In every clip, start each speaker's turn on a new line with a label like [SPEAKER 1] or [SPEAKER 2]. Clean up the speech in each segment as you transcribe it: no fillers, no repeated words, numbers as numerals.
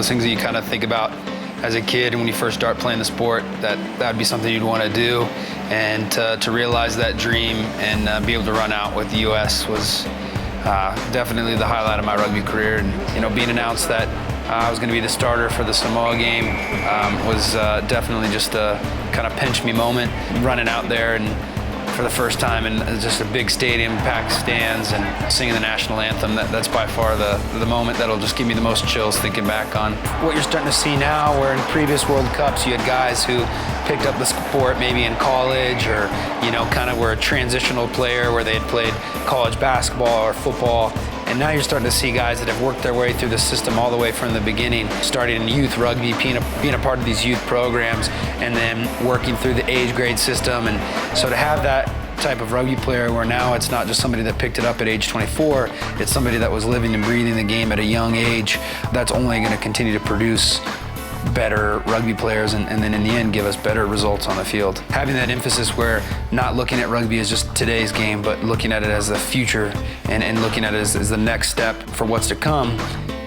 [SPEAKER 1] those things that you kind of think about as a kid, and when you first start playing the sport, that would be something you'd want to do. And to realize that dream and be able to run out with the U.S. was definitely the highlight of my rugby career. And being announced that I was going to be the starter for the Samoa game was definitely just a kind of pinch me moment. Running out there and for the first time in just a big stadium, packed stands, and singing the national anthem, that's by far the moment that'll just give me the most chills thinking back on what you're starting to see now, where in previous World Cups you had guys who picked up the sport maybe in college or, kind of were a transitional player where they had played college basketball or football. And now you're starting to see guys that have worked their way through the system all the way from the beginning, starting in youth rugby, being a part of these youth programs, and then working through the age grade system. And so to have that type of rugby player where now it's not just somebody that picked it up at age 24, it's somebody that was living and breathing the game at a young age, that's only going to continue to produce better rugby players and then in the end give us better results on the field. Having that emphasis where not looking at rugby as just today's game, but looking at it as the future and looking at it as the next step for what's to come.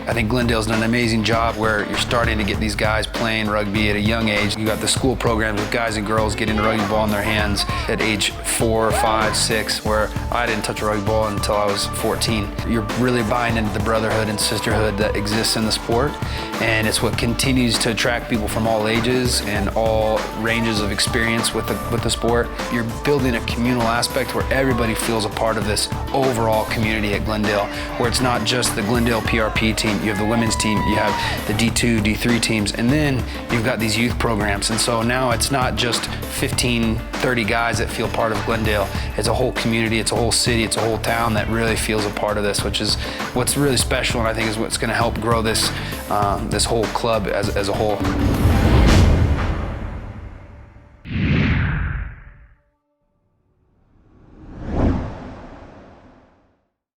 [SPEAKER 1] I think Glendale's done an amazing job where you're starting to get these guys playing rugby at a young age. You got the school programs with guys and girls getting a rugby ball in their hands at age 4, 5, 6, where I didn't touch a rugby ball until I was 14. You're really buying into the brotherhood and sisterhood that exists in the sport, and it's what continues to attract people from all ages and all ranges of experience with the sport. You're building a communal aspect where everybody feels a part of this overall community at Glendale, where it's not just the Glendale PRP team. You have the women's team, you have the D2, D3 teams, and then you've got these youth programs. And so now it's not just 15, 30 guys that feel part of Glendale. It's a whole community, it's a whole city, it's a whole town that really feels a part of this, which is what's really special, and I think is what's going to help grow this whole club as a whole.